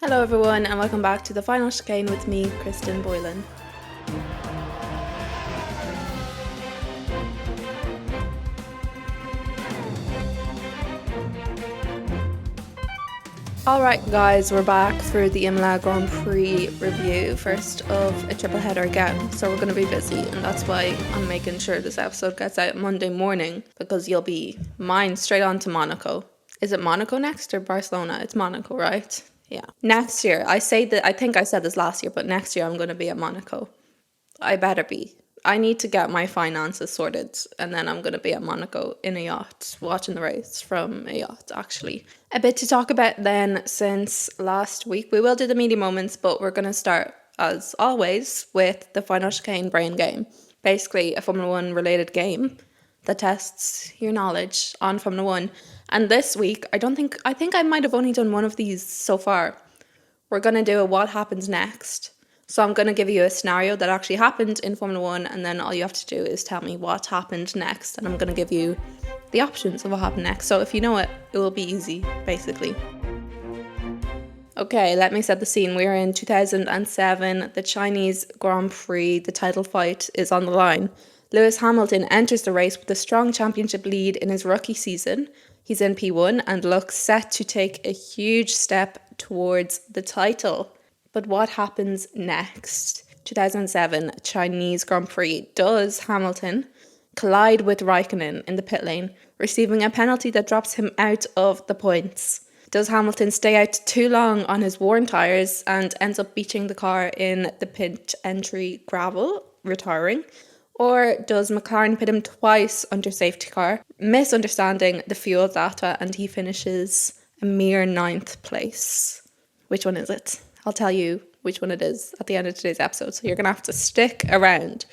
Hello everyone and welcome back to the final chicane with me, Kristen Boylan. Alright guys, we're back for the Imola Grand Prix review, first of a triple header again, so we're going to be busy and that's why I'm making sure this episode gets out Monday morning because you'll be mine straight on to Monaco. Is it Monaco next or Barcelona? It's Monaco, right? Yeah. Next year, I think I said this last year, but next year I'm going to be at Monaco. I better be. I need to get my finances sorted and then I'm going to be at Monaco in a yacht, watching the race from a yacht, actually. A bit to talk about then since last week. We will do the media moments, but we're going to start, as always, with the final chicane brain game. Basically, a Formula 1 related game that tests your knowledge on Formula 1. And this week, I think I might have only done one of these so far. We're going to do a what happens next. So I'm going to give you a scenario that actually happened in Formula 1 and then all you have to do is tell me what happened next, and I'm going to give you the options of what happened next. So if you know it, it will be easy, basically. Okay, let me set the scene. We're in 2007, the Chinese Grand Prix, the title fight is on the line. Lewis Hamilton enters the race with a strong championship lead in his rookie season. He's in P1 and looks set to take a huge step towards the title. But what happens next? 2007 Chinese Grand Prix. Does Hamilton collide with Raikkonen in the pit lane, receiving a penalty that drops him out of the points? Does Hamilton stay out too long on his worn tyres and ends up beaching the car in the pit entry gravel, retiring? Or does McLaren pit him twice under safety car, misunderstanding the fuel data, and he finishes a mere 9th place? Which one is it? I'll tell you which one it is at the end of today's episode, so you're going to have to stick around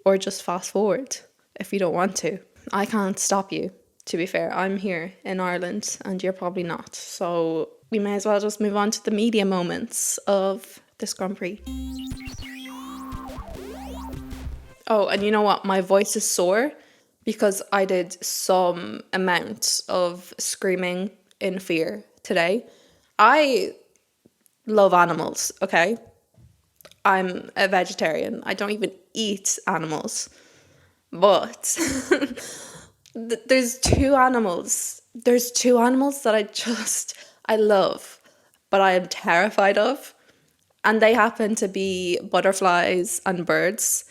or just fast forward if you don't want to. I can't stop you, to be fair. I'm here in Ireland and you're probably not, so we may as well just move on to the media moments of this Grand Prix. Oh, and you know what? My voice is sore because I did some amount of screaming in fear today. I love animals, okay? I'm a vegetarian. I don't even eat animals. But there's two animals. There's two animals that I love, but I am terrified of. And they happen to be butterflies and birds.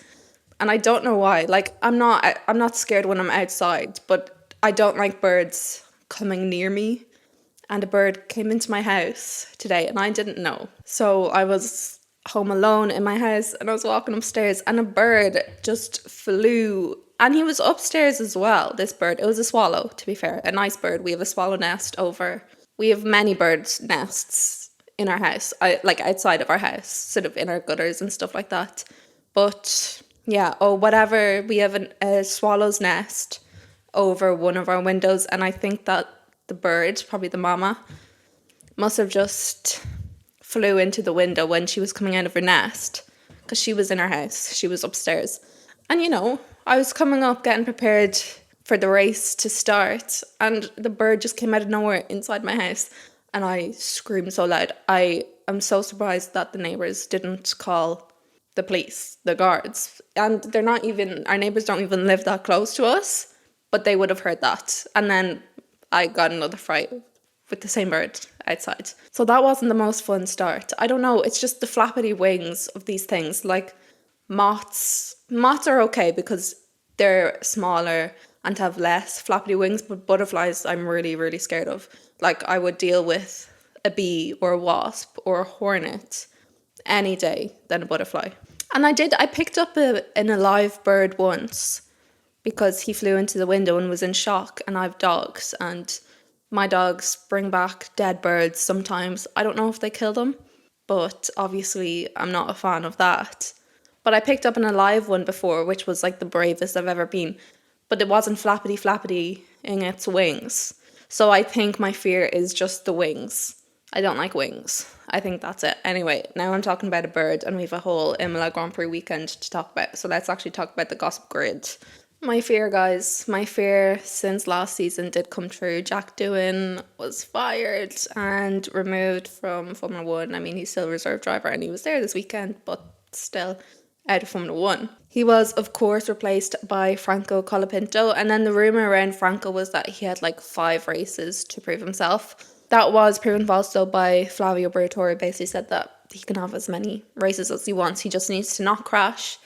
And I don't know why. Like, I'm not scared when I'm outside, but I don't like birds coming near me. And a bird came into my house today and I didn't know. So I was home alone in my house and I was walking upstairs and a bird just flew. And he was upstairs as well, this bird. It was a swallow, to be fair, a nice bird. We have a swallow nest we have many bird nests in our house, like outside of our house, sort of in our gutters and stuff like that. But yeah, whatever, we have a swallow's nest over one of our windows, and I think that the bird, probably the mama, must have just flew into the window when she was coming out of her nest because she was in her house. She was upstairs. And, I was coming up getting prepared for the race to start and the bird just came out of nowhere inside my house and I screamed so loud. I am so surprised that the neighbours didn't call the police, the guards. And our neighbours don't even live that close to us, but they would have heard that. And then I got another fright with the same bird outside. So that wasn't the most fun start. I don't know, it's just the flappity wings of these things. Like moths. Moths are okay because they're smaller and have less flappity wings, but butterflies I'm really, really scared of. Like I would deal with a bee or a wasp or a hornet any day than a butterfly. And I picked up an alive bird once, because he flew into the window and was in shock, and I have dogs and my dogs bring back dead birds sometimes. I don't know if they kill them, but obviously I'm not a fan of that. But I picked up an alive one before, which was like the bravest I've ever been, but it wasn't flappity in its wings. So I think my fear is just the wings. I don't like wings. I think that's it. Anyway, now I'm talking about a bird and we have a whole Imola Grand Prix weekend to talk about. So let's actually talk about the gossip grid My fear, guys, my fear since last season did come true. Jack Doohan was fired and removed from Formula One. I mean, he's still a reserve driver and he was there this weekend, but still out of Formula One. He was, of course, replaced by Franco Colapinto. And then the rumour around Franco was that he had like 5 races to prove himself. That was proven false, though, by Flavio Briatore. Basically said that he can have as many races as he wants. He just needs to not crash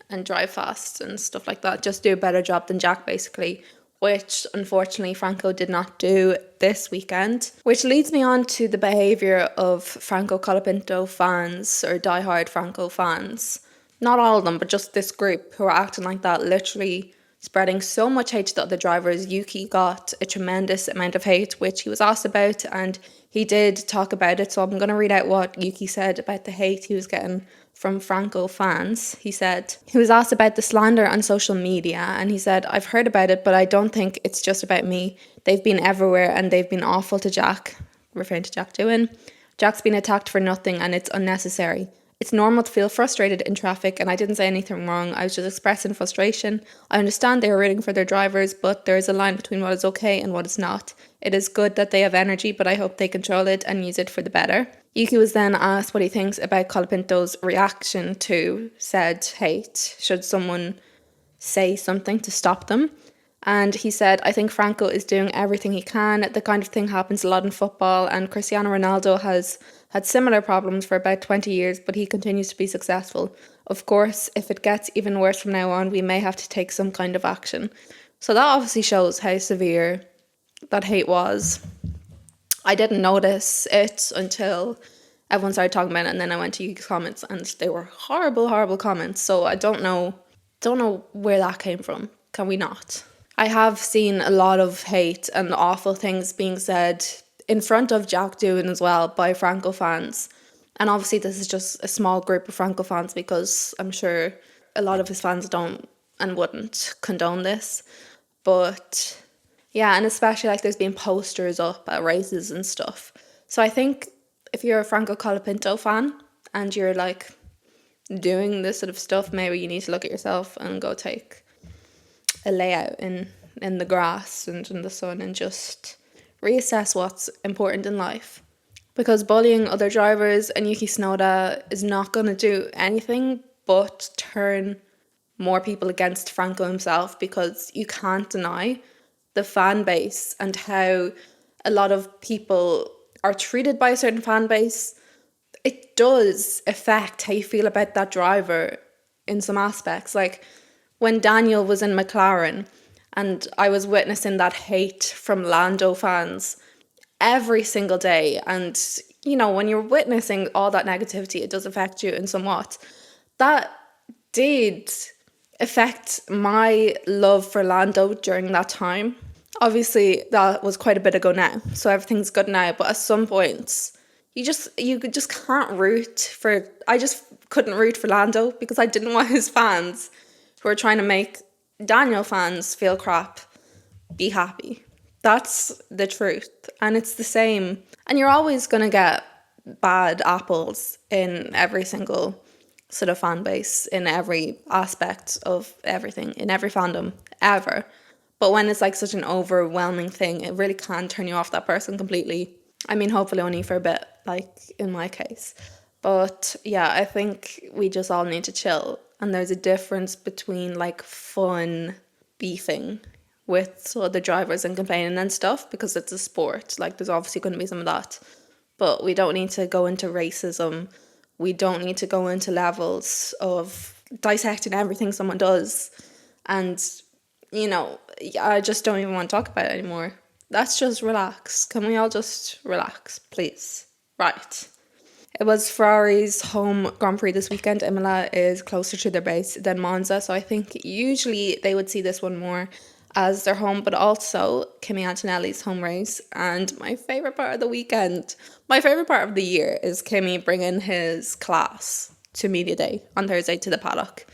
and drive fast and stuff like that. Just do a better job than Jack, basically, which unfortunately Franco did not do this weekend. Which leads me on to the behaviour of Franco Colapinto fans or diehard Franco fans. Not all of them, but just this group who are acting like that, literally spreading so much hate to the other drivers. Yuki got a tremendous amount of hate, which he was asked about, and he did talk about it. So I'm going to read out what Yuki said about the hate he was getting from Franco fans. He said, he was asked about the slander on social media, and he said, I've heard about it, but I don't think it's just about me. They've been everywhere and they've been awful to Jack, referring to Jack Doohan. Jack's been attacked for nothing and it's unnecessary. It's normal to feel frustrated in traffic, and I didn't say anything wrong. I was just expressing frustration. I understand they were rooting for their drivers, but there is a line between what is okay and what is not. It is good that they have energy, but I hope they control it and use it for the better. Yuki was then asked what he thinks about Colapinto's reaction to said hate. Should someone say something to stop them? And he said, I think Franco is doing everything he can. The kind of thing happens a lot in football, and Cristiano Ronaldo has had similar problems for about 20 years, but he continues to be successful. Of course, if it gets even worse from now on, we may have to take some kind of action. So that obviously shows how severe that hate was. I didn't notice it until everyone started talking about it, and then I went to Yuki's comments, and they were horrible, horrible comments. So I don't know where that came from. Can we not? I have seen a lot of hate and awful things being said in front of Jack Doohan as well by Franco fans. And obviously this is just a small group of Franco fans, because I'm sure a lot of his fans don't and wouldn't condone this. But yeah, and especially like there's been posters up at races and stuff. So I think if you're a Franco Colapinto fan and you're like doing this sort of stuff, maybe you need to look at yourself and go take a layout in the grass and in the sun and just reassess what's important in life. Because bullying other drivers and Yuki Tsunoda is not going to do anything but turn more people against Franco himself, because you can't deny the fan base and how a lot of people are treated by a certain fan base. It does affect how you feel about that driver in some aspects. Like when Daniel was in McLaren and I was witnessing that hate from Lando fans every single day, and you know, when you're witnessing all that negativity, it does affect you in somewhat. That did affect my love for Lando during that time. Obviously that was quite a bit ago now, so everything's good now, but at some points you just can't root for. I just couldn't root for Lando because I didn't want his fans who are trying to make Daniel fans feel crap be happy. That's the truth. And it's the same. And you're always going to get bad apples in every single sort of fan base, in every aspect of everything, in every fandom ever. But when it's like such an overwhelming thing, it really can turn you off that person completely. I mean, hopefully only for a bit, like in my case. But yeah, I think we just all need to chill. And there's a difference between like fun beefing with other drivers and complaining and stuff, because it's a sport. Like there's obviously going to be some of that. But we don't need to go into racism. We don't need to go into levels of dissecting everything someone does. And, you know, I just don't even want to talk about it anymore. Let's just relax. Can we all just relax, please? Right. It was Ferrari's home Grand Prix this weekend. Imola is closer to their base than Monza, so I think usually they would see this one more as their home, but also Kimi Antonelli's home race. And my favourite part of the weekend, my favourite part of the year, is Kimi bringing his class to Media Day on Thursday to the paddock.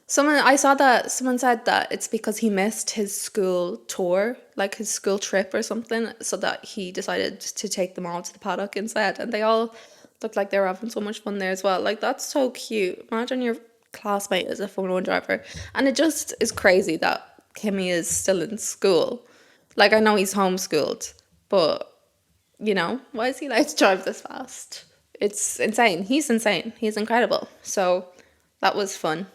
Someone said that it's because he missed his school tour, like his school trip or something, so that he decided to take them all to the paddock instead. And they all looked like they were having so much fun there as well. Like, that's so cute. Imagine your classmate is a Formula 1 driver. And it just is crazy that Kimmy is still in school. Like, I know he's homeschooled, but, why is he allowed to drive this fast? It's insane. He's insane. He's incredible. So that was fun.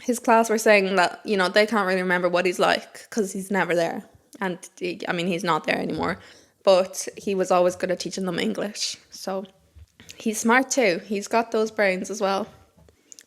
His class were saying that, they can't really remember what he's like because he's never there. And he's not there anymore. But he was always good at teaching them English. So he's smart too. He's got those brains as well.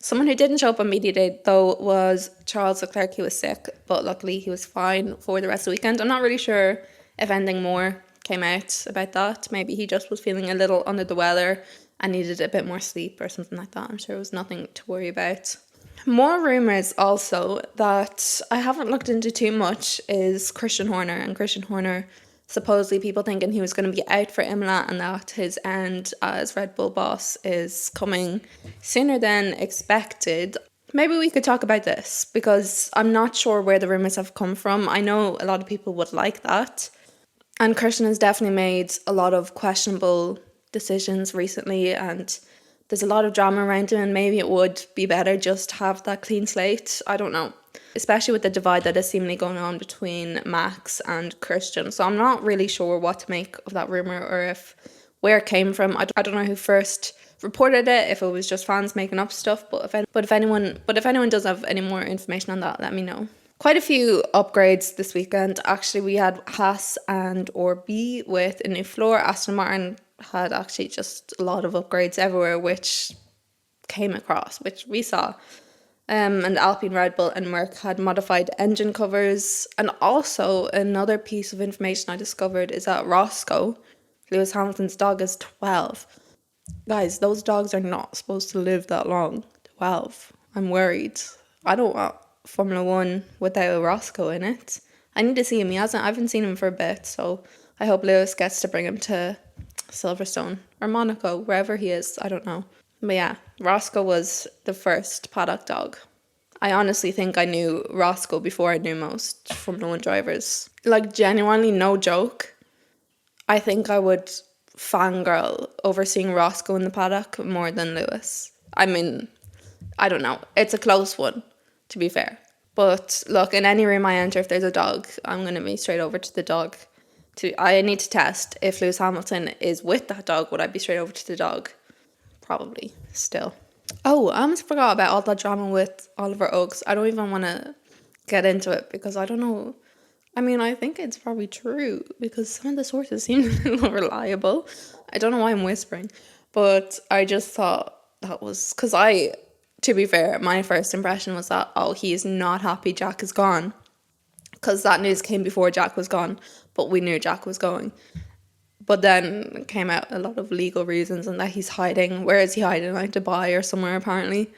Someone who didn't show up on media day, though, was Charles Leclerc. He was sick, but luckily he was fine for the rest of the weekend. I'm not really sure if anything more came out about that. Maybe he just was feeling a little under the weather and needed a bit more sleep or something like that. I'm sure it was nothing to worry about. More rumours also that I haven't looked into too much is Christian Horner. And Christian Horner, supposedly people thinking he was going to be out for Imola and that his end as Red Bull boss is coming sooner than expected. Maybe we could talk about this because I'm not sure where the rumours have come from. I know a lot of people would like that. And Christian has definitely made a lot of questionable decisions recently, and there's a lot of drama around him, and maybe it would be better just to have that clean slate. I don't know. Especially with the divide that is seemingly going on between Max and Christian. So I'm not really sure what to make of that rumour or where it came from. I don't know who first reported it, if it was just fans making up stuff, but if anyone does have any more information on that, let me know. Quite a few upgrades this weekend. Actually, we had Haas and Orbi with a new floor. Aston Martin had actually just a lot of upgrades everywhere, which came across, which we saw. And Alpine, Red Bull and Merc had modified engine covers. And also another piece of information I discovered is that Roscoe, Lewis Hamilton's dog, is 12. Guys, those dogs are not supposed to live that long. 12. I'm worried. I don't want Formula 1 without Roscoe in it. I need to see him. I haven't seen him for a bit, so I hope Lewis gets to bring him to Silverstone or Monaco, wherever he is. I don't know. But yeah, Roscoe was the first paddock dog. I honestly think I knew Roscoe before I knew most Formula 1 drivers. Like, genuinely, no joke. I think I would fangirl over seeing Roscoe in the paddock more than Lewis. I mean, I don't know. It's a close one, to be fair. But look, in any room I enter, if there's a dog, I'm going to be straight over to the dog. I need to test if Lewis Hamilton is with that dog. Would I be straight over to the dog? Probably, still. Oh, I almost forgot about all that drama with Oliver Oaks. I don't even want to get into it because I don't know. I mean, I think it's probably true because some of the sources seem a little reliable. I don't know why I'm whispering, but I just thought that was because to be fair, my first impression was that, he is not happy Jack is gone, because that news came before Jack was gone, but we knew Jack was going. But then came out a lot of legal reasons and that he's hiding. Where is he hiding? Like Dubai or somewhere, apparently.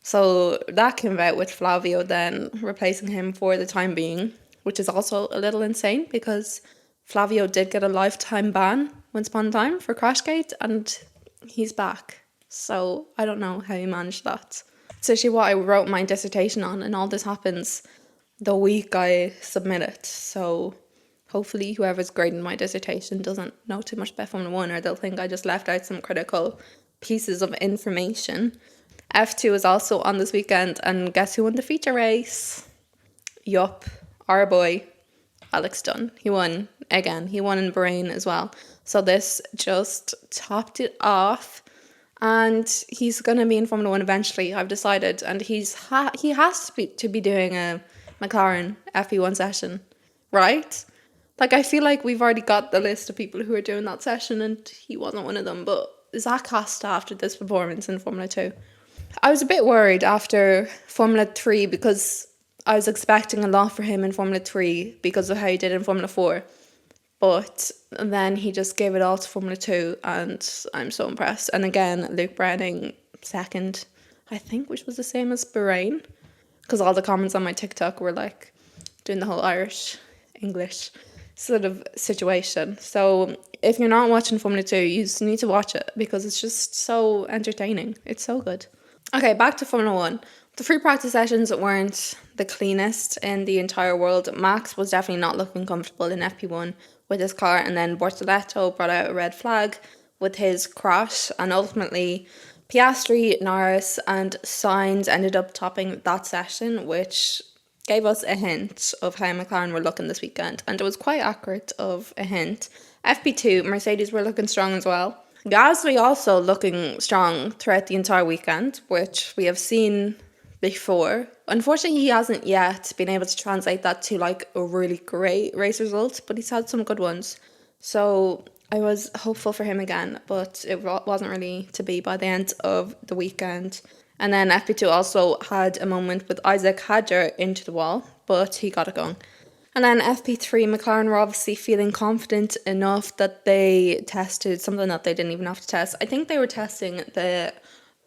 So that came about with Flavio then replacing him for the time being, which is also a little insane because Flavio did get a lifetime ban once upon a time for Crashgate, and he's back. So I don't know how he managed that. It's actually what I wrote my dissertation on, and all this happens the week I submit it. So hopefully whoever's grading my dissertation doesn't know too much about Formula 1, or they'll think I just left out some critical pieces of information. F2 is also on this weekend, and guess who won the feature race? Yup, our boy, Alex Dunn. He won again. He won in Bahrain as well. So this just topped it off, and he's going to be in Formula 1 eventually, I've decided, and he has to be doing a McLaren FP1 session, right? Like, I feel like we've already got the list of people who are doing that session, and he wasn't one of them. But Zach has to after this performance in Formula 2. I was a bit worried after Formula 3 because I was expecting a lot for him in Formula 3 because of how he did in Formula 4. But then he just gave it all to Formula 2, and I'm so impressed. And again, Luke Browning second, I think, which was the same as Bahrain, because all the comments on my TikTok were like doing the whole Irish, English sort of situation. So if you're not watching Formula 2, you just need to watch it because it's just so entertaining. It's so good. Okay, back to Formula 1. The free practice sessions weren't the cleanest in the entire world. Max was definitely not looking comfortable in FP1 with his car, and then Bortoletto brought out a red flag with his crash, and ultimately Piastri, Norris and Sainz ended up topping that session, which gave us a hint of how McLaren were looking this weekend, and it was quite accurate of a hint. FP2, Mercedes were looking strong as well. Gasly also looking strong throughout the entire weekend, which we have seen before. Unfortunately, he hasn't yet been able to translate that to like a really great race result, but he's had some good ones. So I was hopeful for him again, but it wasn't really to be by the end of the weekend. And then FP2 also had a moment with Isaac Hadjar into the wall, but he got it going. And then FP3, McLaren were obviously feeling confident enough that they tested something that they didn't even have to test. I think they were testing the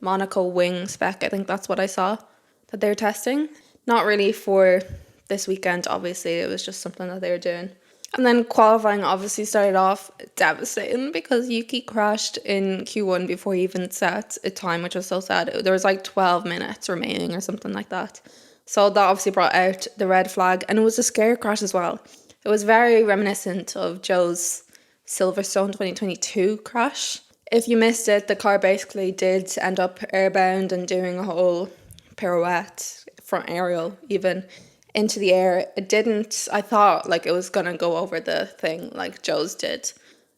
Monaco wing spec. I think that's what I saw that they were testing. Not really for this weekend, obviously. It was just something that they were doing. And then qualifying obviously started off devastating because Yuki crashed in Q1 before he even set a time, which was so sad. There was like 12 minutes remaining or something like that. So that obviously brought out the red flag, and it was a scare crash as well. It was very reminiscent of Joe's Silverstone 2022 crash. If you missed it, the car basically did end up airbound and doing a whole pirouette, front aerial even, into the air. It didn't, I thought like it was going to go over the thing like Joe's did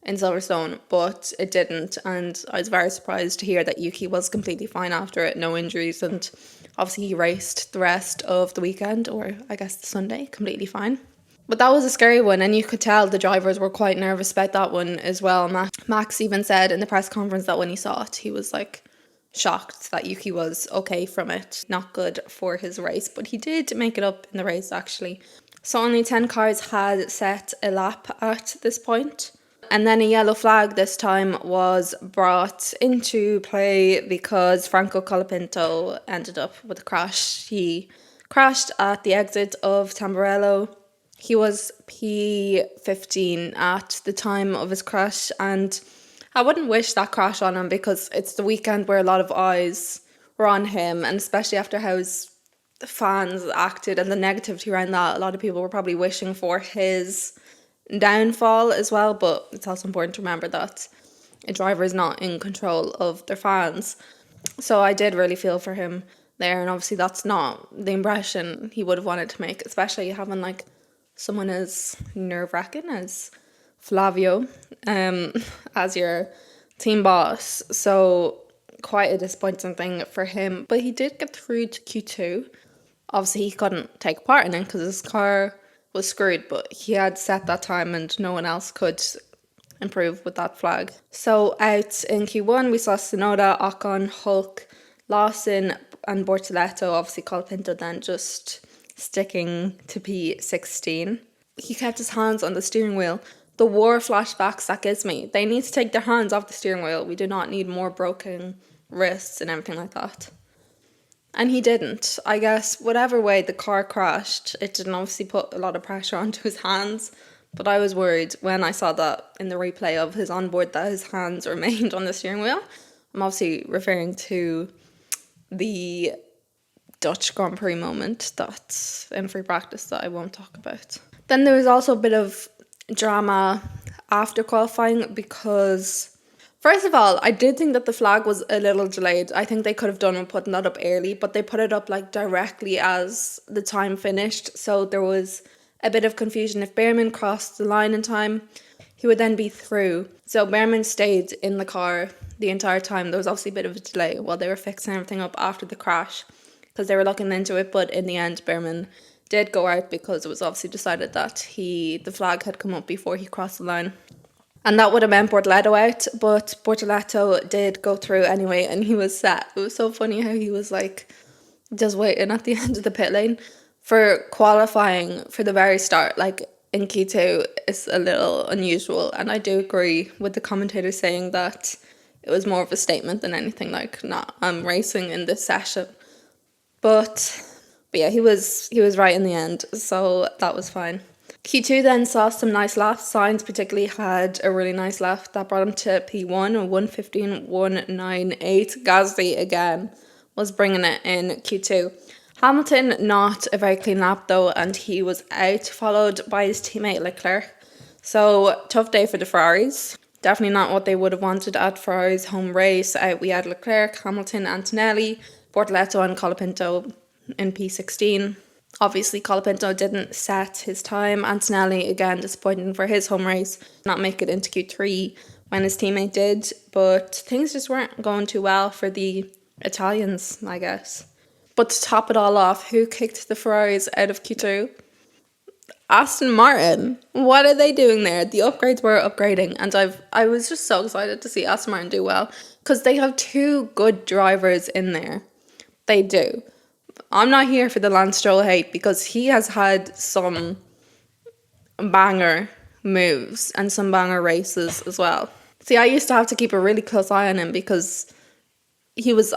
in Silverstone, but it didn't, and I was very surprised to hear that Yuki was completely fine after it, no injuries, and obviously he raced the rest of the weekend, or I guess the Sunday, completely fine. But that was a scary one, and you could tell the drivers were quite nervous about that one as well. Max even said in the press conference that when he saw it, he was like shocked that Yuki was okay from it. Not good for his race, but he did make it up in the race actually. So only 10 cars had set a lap at this point. And then a yellow flag this time was brought into play because Franco Colapinto ended up with a crash. He crashed at the exit of Tamburello. He was P15 at the time of his crash, and I wouldn't wish that crash on him because it's the weekend where a lot of eyes were on him, and especially after how his fans acted and the negativity around that, a lot of people were probably wishing for his downfall as well. But it's also important to remember that a driver is not in control of their fans. So I did really feel for him there, and obviously that's not the impression he would have wanted to make, especially having like someone as nerve-wracking as Flavio as your team boss. So quite a disappointing thing for him, but he did get through to Q2. Obviously he couldn't take part in it because his car was screwed, but he had set that time and no one else could improve with that flag. So out in Q1 we saw Tsunoda, Ocon, Hulk, Lawson and Bortoleto. Obviously Colapinto then just sticking to P16. He kept his hands on the steering wheel. The war flashbacks that gives me. They need to take their hands off the steering wheel. We do not need more broken wrists and everything like that. And he didn't. I guess whatever way the car crashed, it didn't obviously put a lot of pressure onto his hands. But I was worried when I saw that in the replay of his onboard that his hands remained on the steering wheel. I'm obviously referring to the Dutch Grand Prix moment that's in free practice that I won't talk about. Then there was also a bit of drama after qualifying because, first of all, I did think that the flag was a little delayed. I think they could have done with putting that up early, but they put it up like directly as the time finished. So there was a bit of confusion. If Behrman crossed the line in time, he would then be through. So Behrman stayed in the car the entire time. There was obviously a bit of a delay while they were fixing everything up after the crash because they were looking into it. But in the end, Behrman did go out because it was obviously decided that the flag had come up before he crossed the line. And that would have meant Bortoleto out, but Bortoleto did go through anyway, and he was set. It was so funny how he was like just waiting at the end of the pit lane for qualifying for the very start. Like in Q2, it's a little unusual, and I do agree with the commentator saying that it was more of a statement than anything. Like, nah, I'm racing in this session. But yeah, he was right in the end, so that was fine. Q2 then saw some nice laps. Sainz particularly had a really nice lap that brought him to P1, a 1:15.198. Gasly again was bringing it in Q2. Hamilton, not a very clean lap though, and he was out, followed by his teammate Leclerc. So tough day for the Ferraris. Definitely not what they would have wanted at Ferrari's home race. We had Leclerc, Hamilton, Antonelli, Bortoleto and Colapinto in P16. Obviously, Colapinto didn't set his time. Antonelli, again, disappointing for his home race, not make it into Q3 when his teammate did. But things just weren't going too well for the Italians, I guess. But to top it all off, who kicked the Ferraris out of Q2? Aston Martin. What are they doing there? The upgrades were upgrading, and I was just so excited to see Aston Martin do well because they have two good drivers in there. They do. I'm not here for the Lance Stroll hate because he has had some banger moves and some banger races as well. See, I used to have to keep a really close eye on him because he was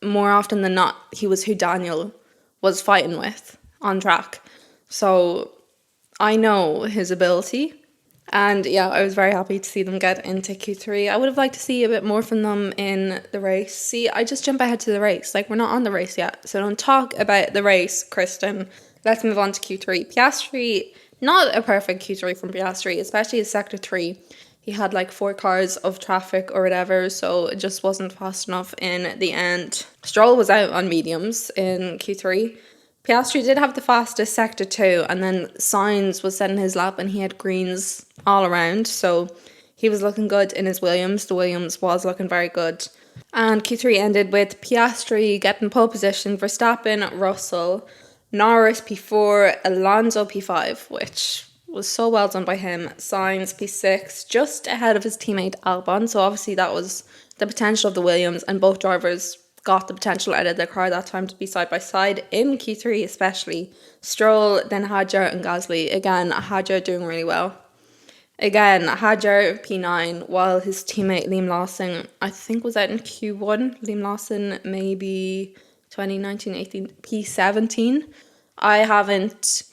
more often than not, he was who Daniel was fighting with on track. So I know his ability. And yeah, I was very happy to see them get into Q3. I would have liked to see a bit more from them in the race. See, I just jump ahead to the race. Like, we're not on the race yet. So don't talk about the race, Kristen. Let's move on to Q3. Piastri, not a perfect Q3 from Piastri, especially his sector 3. He had like 4 cars of traffic or whatever, so it just wasn't fast enough in the end. Stroll was out on mediums in Q3. Piastri did have the fastest sector 2, and then Sainz was setting his lap and he had greens all around, so he was looking good in his Williams. The Williams was looking very good. And Q3 ended with Piastri getting pole position, Verstappen, Russell, Norris P4, Alonso P5, which was so well done by him. Sainz P6, just ahead of his teammate Albon, so obviously that was the potential of the Williams, and both drivers got the potential out of their car that time to be side by side in Q3 especially. Stroll, then Hadjar and Gasly. Again, Hadjar doing really well. Again, Hadjar P9 while his teammate Liam Lawson, I think, was out in Q1. Liam Lawson maybe 2019-18 P17. I haven't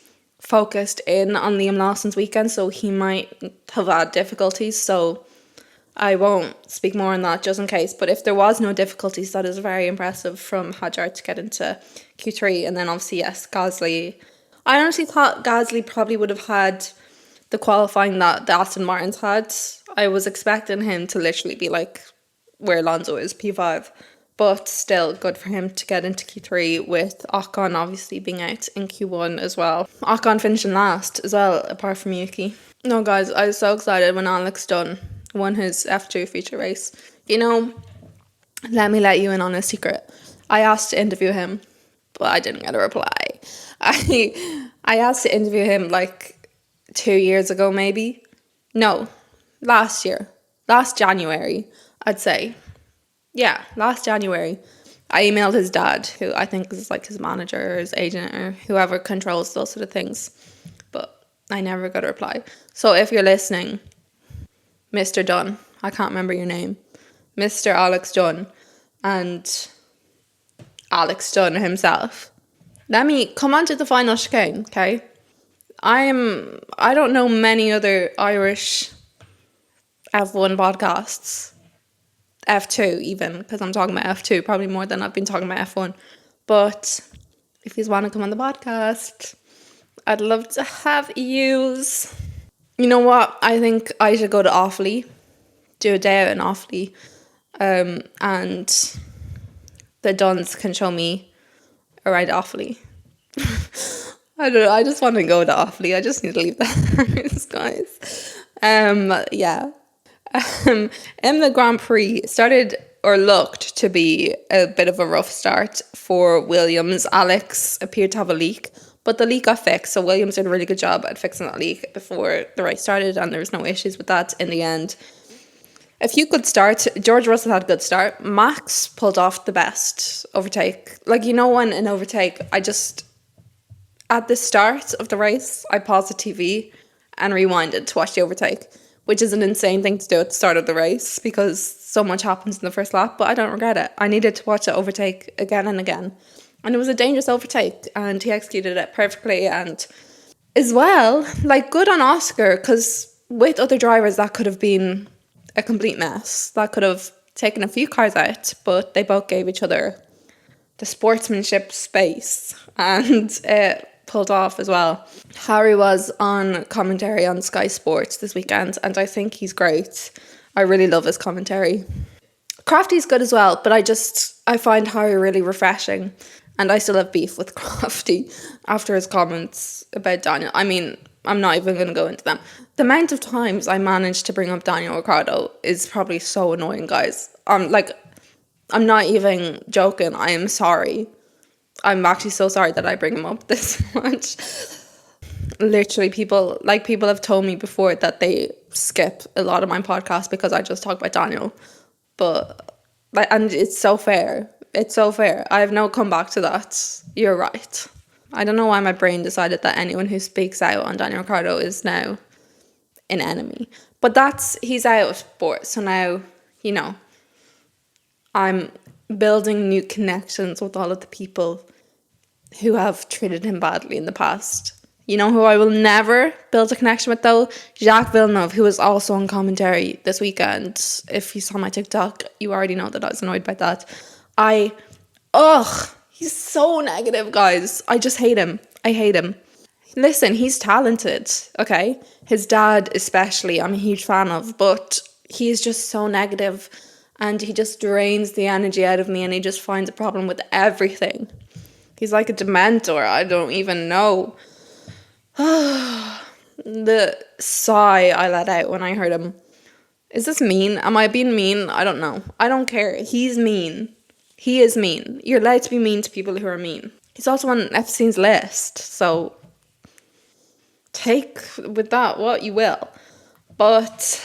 focused in on Liam Lawson's weekend, so he might have had difficulties, so I won't speak more on that just in case. But if there was no difficulties, that is very impressive from Hadjar to get into Q3. And then obviously, yes, Gasly. I honestly thought Gasly probably would have had the qualifying that the Aston Martins had. I was expecting him to literally be like where Alonso is, P5. But still, good for him to get into Q3 with Ocon obviously being out in Q1 as well. Ocon finishing last as well, apart from Yuki. No, guys, I was so excited when Alex Dunn won his F2 feature race. You know, let me let you in on a secret. I asked to interview him, but I didn't get a reply. I asked to interview him like 2 years ago, maybe. No, last year. Last January, I'd say. Yeah, last January. I emailed his dad, who I think is like his manager or his agent or whoever controls those sort of things. But I never got a reply. So if you're listening, Mr. Dunn, I can't remember your name, Mr. Alex Dunn, and Alex Dunn himself, let me come on to the final chicane, okay? I don't know many other Irish F1 podcasts, F2 even, because I'm talking about F2 probably more than I've been talking about F1. But if you want to come on the podcast, I'd love to have yous. You know what? I think I should go to Offaly, do a day out in Offaly, and the Duns can show me around Offaly. I don't know. I just want to go to Offaly. I just need to leave the house, guys. Yeah. In the Grand Prix, started or looked to be a bit of a rough start for Williams. Alex appeared to have a leak, but the leak got fixed. So Williams did a really good job at fixing that leak before the race started, and there was no issues with that in the end. A few good starts. George Russell had a good start. Max pulled off the best overtake. Like, you know, when an overtake, at the start of the race, I paused the TV and rewinded to watch the overtake, which is an insane thing to do at the start of the race because so much happens in the first lap, but I don't regret it. I needed to watch the overtake again and again. And it was a dangerous overtake, and he executed it perfectly. And as well, like, good on Oscar, because with other drivers, that could have been a complete mess. That could have taken a few cars out, but they both gave each other the sportsmanship space, and it pulled off as well. Harry was on commentary on Sky Sports this weekend, and I think he's great. I really love his commentary. Crafty's good as well, but I find Harry really refreshing. And I still have beef with Crafty after his comments about Daniel. I mean, I'm not even going to go into them. The amount of times I managed to bring up Daniel Ricciardo is probably so annoying, guys. I'm not even joking. I am sorry. I'm actually so sorry that I bring him up this much. Literally, people have told me before that they skip a lot of my podcasts because I just talk about Daniel. But and it's so fair. It's so fair. I have no comeback to that. You're right. I don't know why my brain decided that anyone who speaks out on Daniel Ricciardo is now an enemy. But he's out of sport. So now, I'm building new connections with all of the people who have treated him badly in the past. You know who I will never build a connection with though? Jacques Villeneuve, who was also on commentary this weekend. If you saw my TikTok, you already know that I was annoyed by that. He's so negative, guys. I just hate him. I hate him. Listen, he's talented, okay? His dad especially, I'm a huge fan of, but he's just so negative and he just drains the energy out of me and he just finds a problem with everything. He's like a dementor. I don't even know. The sigh I let out when I heard him. Is this mean? Am I being mean? I don't know. I don't care. He's mean. He is mean. You're allowed to be mean to people who are mean. He's also on Epstein's list, so take with that what you will. But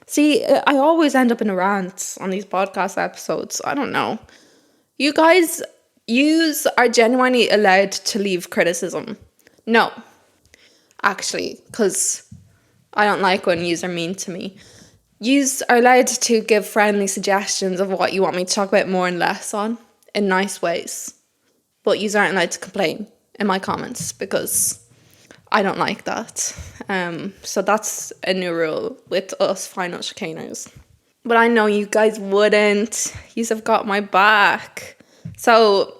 see, I always end up in a rant on these podcast episodes. I don't know. You guys are genuinely allowed to leave criticism. No, actually, because I don't like when yous are mean to me. Yous are allowed to give friendly suggestions of what you want me to talk about more and less on in nice ways. But yous aren't allowed to complain in my comments because I don't like that. So that's a new rule with us final chicaners. But I know you guys wouldn't. Yous have got my back. So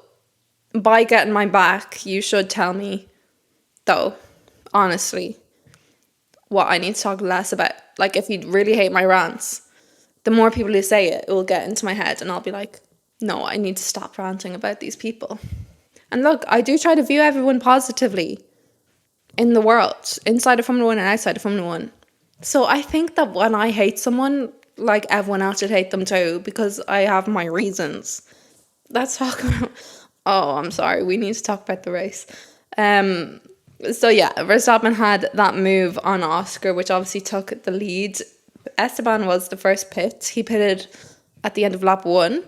by getting my back, you should tell me, though, honestly, what I need to talk less about. Like, if you really hate my rants, the more people who say it, it will get into my head and I'll be like, no, I need to stop ranting about these people. And look, I do try to view everyone positively in the world, inside of Formula 1 and outside of Formula 1. So I think that when I hate someone, like, everyone else should hate them too, because I have my reasons. Let's talk about... Oh, I'm sorry. We need to talk about the race. So yeah, Verstappen had that move on Oscar, which obviously took the lead. Esteban was the first pit. He pitted at the end of lap 1,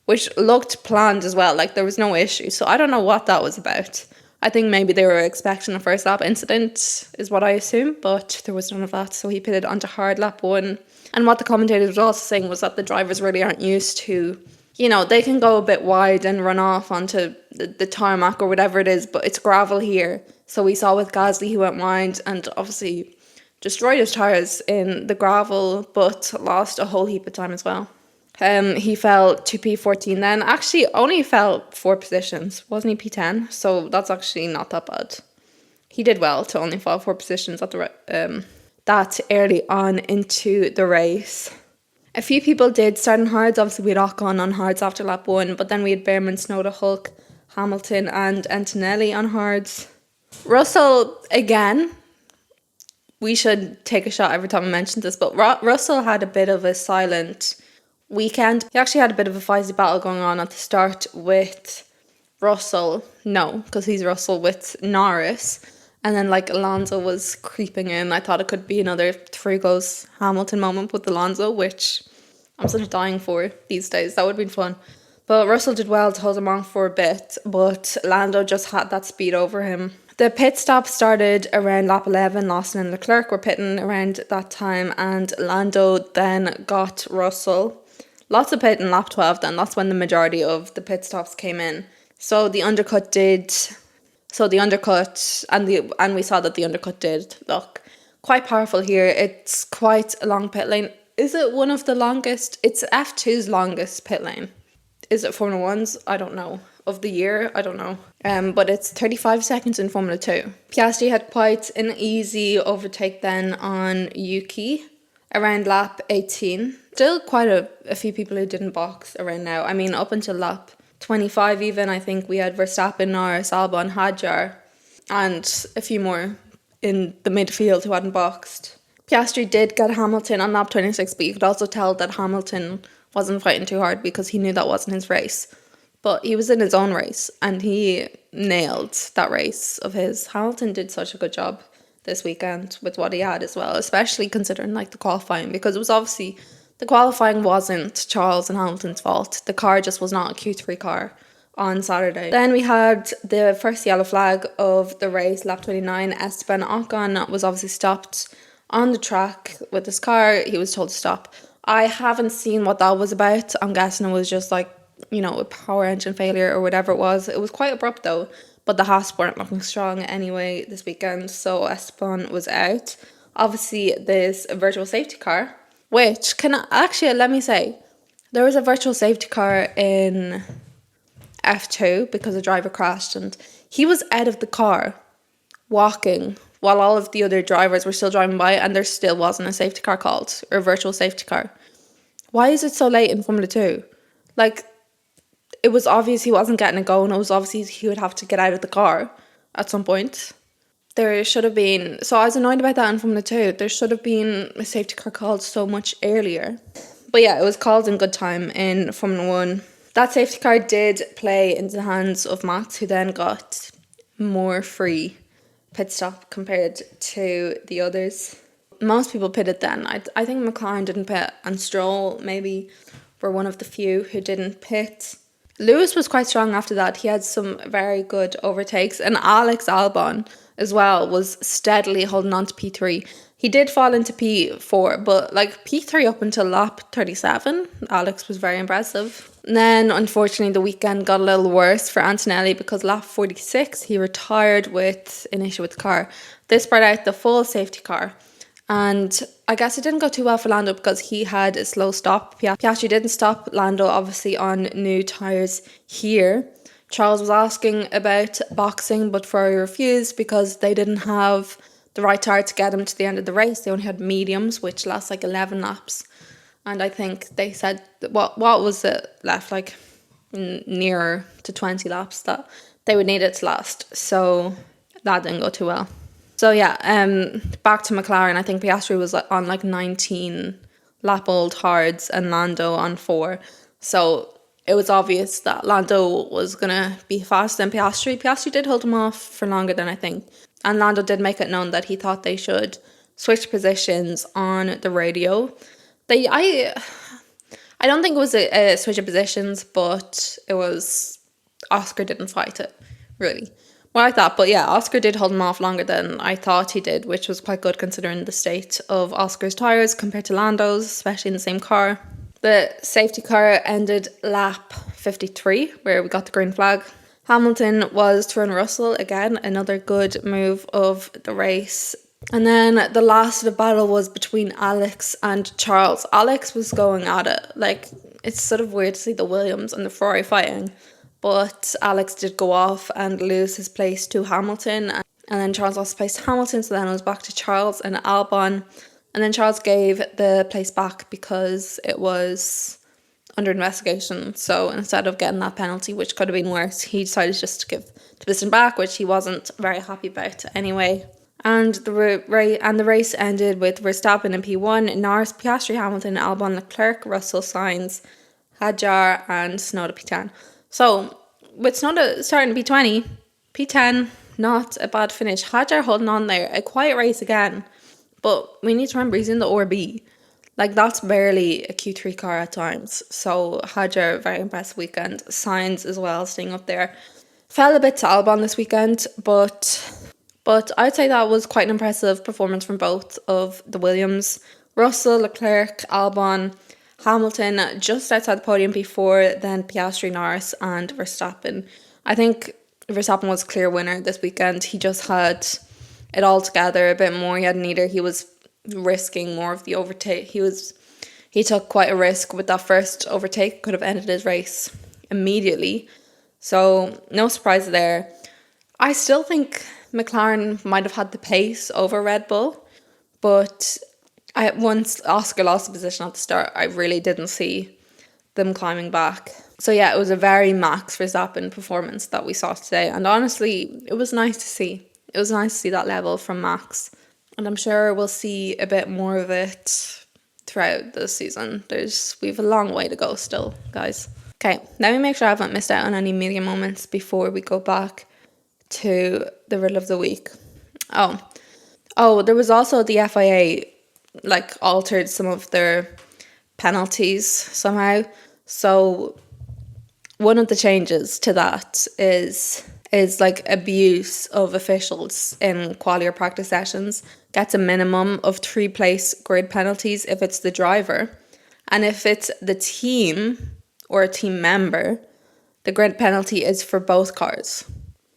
which looked planned as well. Like, there was no issue. So I don't know what that was about. I think maybe they were expecting a first lap incident, is what I assume, but there was none of that. So he pitted onto hard lap 1. And what the commentators were also saying was that the drivers really aren't used to, they can go a bit wide and run off onto the tarmac or whatever it is, but it's gravel here. So we saw with Gasly, he went wide and obviously destroyed his tyres in the gravel, but lost a whole heap of time as well. He fell to P14 then. Actually, only fell 4 positions. Wasn't he P10? So that's actually not that bad. He did well to only fall 4 positions at that early on into the race. A few people did start on hards. Obviously, we had Ocon on hards after lap 1, but then we had Behrman, Tsunoda, Hulk, Hamilton and Antonelli on hards. Russell, again, we should take a shot every time I mention this, but Russell had a bit of a silent weekend. He actually had a bit of a feisty battle going on at the start with Russell. No, because he's Russell with Norris. And then, Alonso was creeping in. I thought it could be another three goes Hamilton moment with Alonso, which I'm sort of dying for these days. That would have been fun. But Russell did well to hold him on for a bit, but Lando just had that speed over him. The pit stop started around lap 11. Lawson and Leclerc were pitting around that time, and Lando then got Russell. Lots of pitting lap 12 then. That's when the majority of the pit stops came in. So the undercut, and we saw that the undercut did look quite powerful here. It's quite a long pit lane. Is it one of the longest? It's F2's longest pit lane. Is it Formula 1's? I don't know. Of the year? I don't know. But it's 35 seconds in Formula 2. Piastri had quite an easy overtake then on Yuki around lap 18. Still quite a few people who didn't box around now. I mean, up until lap 25 even, I think we had Verstappen, Norris, Albon, Hadjar, and a few more in the midfield who hadn't boxed. Piastri did get Hamilton on lap 26, but you could also tell that Hamilton wasn't fighting too hard because he knew that wasn't his race. But he was in his own race and he nailed that race of his. Hamilton did such a good job this weekend with what he had as well, especially considering like the qualifying, because it was obviously, the qualifying wasn't Charles and Hamilton's fault. The car just was not a Q3 car on Saturday. Then we had the first yellow flag of the race, lap 29. Esteban Ocon was obviously stopped on the track with his car. He was told to stop. I haven't seen what that was about. I'm guessing it was just like, you know, a power engine failure or whatever it was. It was quite abrupt though, but the Haas weren't looking strong anyway this weekend, so Esteban was out. Obviously, there's a virtual safety car, which let me say, there was a virtual safety car in F2 because a driver crashed and he was out of the car walking while all of the other drivers were still driving by, and there still wasn't a safety car called, or a virtual safety car. Why is it so late in Formula 2? Like, it was obvious he wasn't getting it going. It was obvious he would have to get out of the car at some point. There should have been, so I was annoyed about that in Formula 2. There should have been a safety car called so much earlier. But yeah, it was called in good time in Formula 1. That safety car did play into the hands of Max, who then got more free pit stop compared to the others. Most people pitted then. I think McLaren didn't pit, and Stroll maybe were one of the few who didn't pit. Lewis was quite strong after that. He had some very good overtakes, and Alex Albon as well was steadily holding on to P3. He did fall into P4, but like P3 up until lap 37, Alex was very impressive. And then unfortunately the weekend got a little worse for Antonelli because lap 46 he retired with an issue with the car. This brought out the full safety car. And I guess it didn't go too well for Lando because he had a slow stop. Piastri didn't stop Lando, obviously, on new tyres here. Charles was asking about boxing, but Ferrari refused because they didn't have the right tyre to get him to the end of the race. They only had mediums, which last like 11 laps. And I think they said, what was it left, like nearer to 20 laps that they would need it to last. So that didn't go too well. So yeah, back to McLaren. I think Piastri was on like 19 lap old hards and Lando on 4. So it was obvious that Lando was going to be faster than Piastri. Piastri did hold him off for longer than I think. And Lando did make it known that he thought they should switch positions on the radio. I don't think it was a switch of positions, but it was, Oscar didn't fight it, really. Well, I thought, but yeah, Oscar did hold him off longer than I thought he did, which was quite good considering the state of Oscar's tyres compared to Lando's, especially in the same car. The safety car ended lap 53, where we got the green flag. Hamilton was to run Russell, again, another good move of the race. And then the last of the battle was between Alex and Charles. Alex was going at it. Like, it's sort of weird to see the Williams and the Ferrari fighting. But Alex did go off and lose his place to Hamilton. And then Charles lost his place to Hamilton. So then it was back to Charles and Albon. And then Charles gave the place back because it was under investigation. So instead of getting that penalty, which could have been worse, he decided just to give the position back, which he wasn't very happy about anyway. And the race ended with Verstappen in P1, Norris, Piastri, Hamilton, Albon, Leclerc, Russell, Sainz, Hadjar, and Tsunoda P10. So with Tsunoda starting P20, P10, not a bad finish. Hadjar holding on there, a quiet race again, but we need to remember he's in the RB. Like, that's barely a Q3 car at times. So Hadjar, very impressive weekend. Sainz as well, staying up there. Fell a bit to Albon this weekend, but I'd say that was quite an impressive performance from both of the Williams. Russell, Leclerc, Albon, Hamilton just outside the podium before then Piastri, Norris and Verstappen. I think Verstappen was clear winner this weekend. He just had it all together a bit more. He had neither. He was risking more of the overtake. He took quite a risk with that first overtake. Could have ended his race immediately. So no surprise there. I still think McLaren might have had the pace over Red Bull, but once Oscar lost the position at the start, I really didn't see them climbing back. So yeah, it was a very Max Verstappen performance that we saw today. And honestly, it was nice to see. It was nice to see that level from Max. And I'm sure we'll see a bit more of it throughout the season. We've a long way to go still, guys. Okay, let me make sure I haven't missed out on any media moments before we go back to the riddle of the week. Oh, there was also the FIA altered some of their penalties somehow. So one of the changes to that is abuse of officials in quali or practice sessions gets a minimum of 3 place grid penalties if it's the driver. And if it's the team or a team member, the grid penalty is for both cars.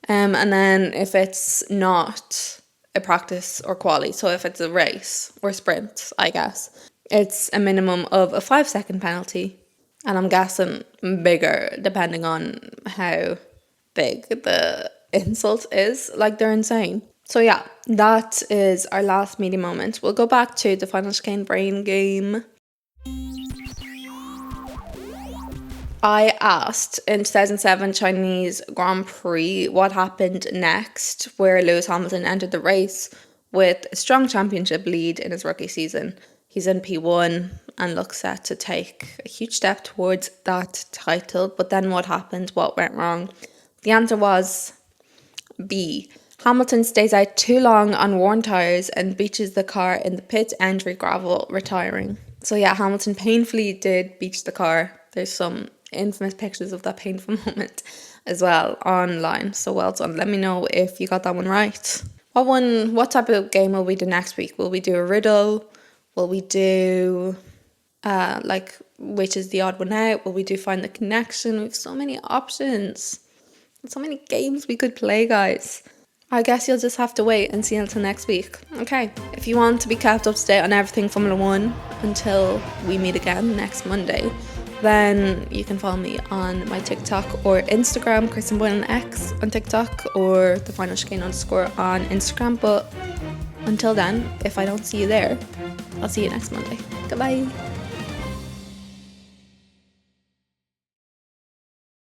And then if it's not a practice or quali, so if it's a race or sprint, I guess, it's a minimum of a 5-second penalty. And I'm guessing bigger depending on how big the insult is. They're insane. So yeah, that is our last media moment. We'll go back to the final chicane brain game. I asked in 2007 Chinese Grand Prix what happened next, where Lewis Hamilton entered the race with a strong championship lead in his rookie season. He's in P1 and looks set to take a huge step towards that title. But then what happened? What went wrong? The answer was B. Hamilton stays out too long on worn tyres and beaches the car in the pit entry gravel, retiring. So yeah, Hamilton painfully did beach the car. There's some infamous pictures of that painful moment as well online. So well done. Let me know if you got that one right. What type of game will we do next week? Will we do a riddle? Will we do which is the odd one out? Will we do find the connection? We have so many options. So many games we could play, guys. I guess you'll just have to wait and see until next week. Okay, if you want to be kept up to date on everything Formula 1 until we meet again next Monday, then you can follow me on my TikTok or Instagram, cristinanneboylan on TikTok, or the final chicane _ on Instagram. But until then, if I don't see you there, I'll see you next Monday. Goodbye.